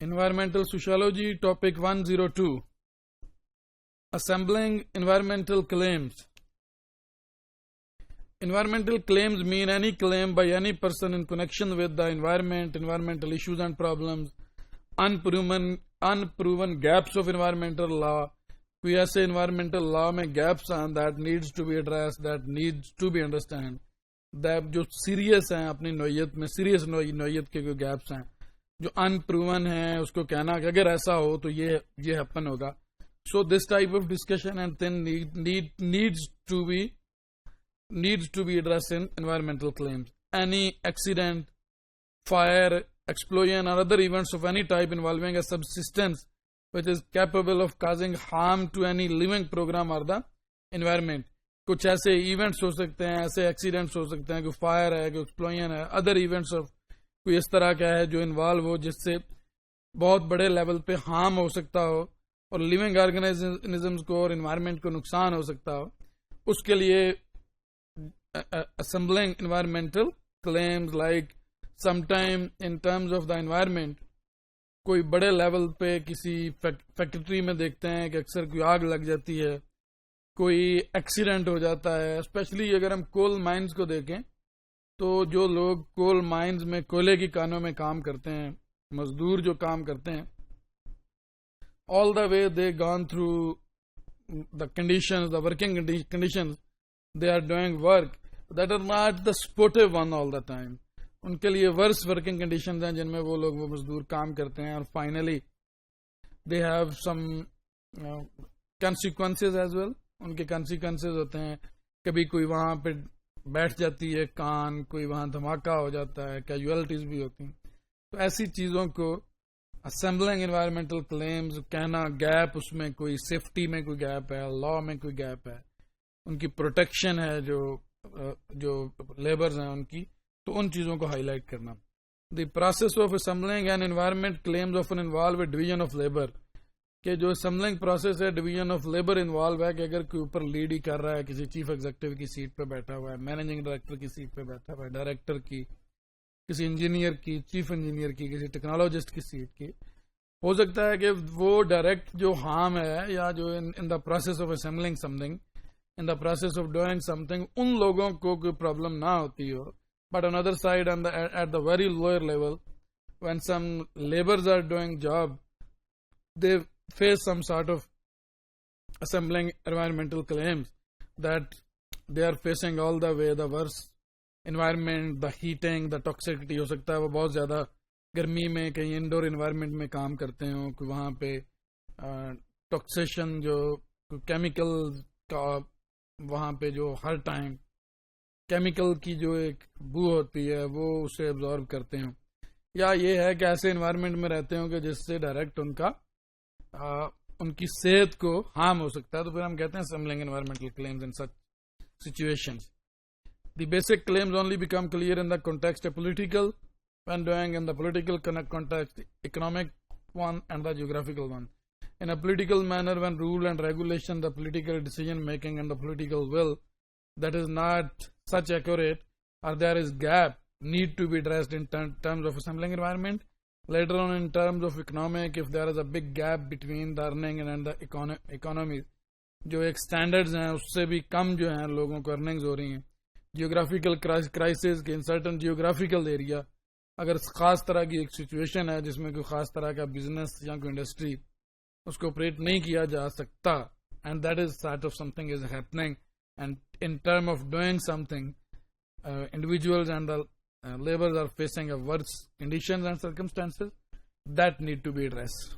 Environmental Sociology, Topic 102. Assembling environmental claims. Environmental claims mean any claim by any person in connection with the environment, environmental issues and problems, unproven gaps of environmental law. कोई ऐसे environmental law में gaps हैं that needs to be addressed, that needs to be understand, that जो serious हैं अपनी नौयत में, serious नौयत के कोई gaps हैं जो unproven हैं, उसको कहना कि अगर ऐसा हो तो ये happen होगा. So this type of discussion and then needs to be addressed in environmental claims. Any accident, fire, explosion or other events of any type involving a substance which is capable of causing harm to any living program or the environment. कुछ ऐसे events हो सकते हैं, ऐसे accidents हो सकते हैं, कोई fire है, कोई explosion है, other events of कोई इस तरह का है जो involve हो जिससे बहुत बड़े level पे harm हो सकता हो और living organisms को और environment को नुकसान हो सकता हो, उसके लिए assembling environmental claims like sometime in terms of the environment. कोई बड़े लेवल पे किसी फैक्ट्री में देखते हैं कि अक्सर कोई आग लग जाती है, कोई एक्सीडेंट हो जाता है. स्पेशली अगर हम कोल माइंस को देखें तो जो लोग कोल माइंस में कोयले की कानों में काम करते हैं, मजदूर जो काम करते हैं, all the way they gone through the conditions, the working conditions, they are doing work that are not the sportive one all the time. उनके लिए वर्स वर्किंग कंडीशंस हैं जिनमें वो मजदूर काम करते हैं और finally they have some consequences as well. उनके consequences होते हैं, कभी कोई वहां पे बैठ जाती है कान, कोई वहां धमाका हो जाता है, कैजुअलिटीज भी होती हैं. तो ऐसी चीजों को असेंबलिंग एनवायरमेंटल क्लेम्स कहना, गैप उसमें कोई सेफ्टी में कोई गैप है, लॉ में कोई गैप है, उनकी प्रोटेक्शन है जो लेबर्स हैं उनकी, तो उन चीजों को हाईलाइट करना. The process of assembling and environment claims often involve division of labour. कि जो असेंबलिंग प्रोसेस है डिवीजन ऑफ लेबर इन्वॉल्व है कि अगर कोई ऊपर लीड ही कर रहा है, किसी चीफ एग्जीक्यूटिव की सीट पे बैठा हुआ है, मैनेजिंग डायरेक्टर की सीट पे बैठा हुआ है, डायरेक्टर की, किसी इंजीनियर की, चीफ इंजीनियर की, किसी टेक्नोलॉजिस्ट की सीट की, हो सकता है कि वो डायरेक्ट जो हार्म है या जो in the process of assembling something, in the process of doing something, उन लोगों को कोई प्रॉब्लम ना होती हो. But on the other side, at the very lower level, when some laborers are doing job, they face some sort of assembling environmental claims that they are facing all the way the worst environment, the heating, the toxicity. हो सकता है वो बहुत ज़्यादा गर्मी में कहीं indoor environment में काम करते हो, कि वहाँ पे टॉक्सेशन जो केमिकल का वहाँ पे जो हर टाइम केमिकल की जो एक बू होती है वो उसे एब्जॉर्ब करते हैं, या ये है कि ऐसे एनवायरनमेंट में रहते हो कि जिससे डायरेक्ट उनकी सेहत को हार्म हो सकता है, तो फिर हम कहते हैं assembling environmental claims in such situations. The basic claims only become clear in the context political when doing in the political context, economic one and the geographical one. In a political manner, when rule and regulation, the political decision making and the political will that is not such accurate or there is gap need to be addressed in terms of assembling environment. Later on in terms of economic, if there is a big gap between the earning and the economy, जो एक standards हैं उससे भी कम जो हैं लोगों को earnings हो रही हैं. Geographical crisis के in certain geographical area, अगर खास तरह की एक situation है जिसमें कोई खास तरह का business या कोई industry उसको ऑपरेट नहीं किया जा सकता, and that is sort of something is happening, and in term of doing something, individuals and the laborers are facing a worse conditions and circumstances that need to be addressed.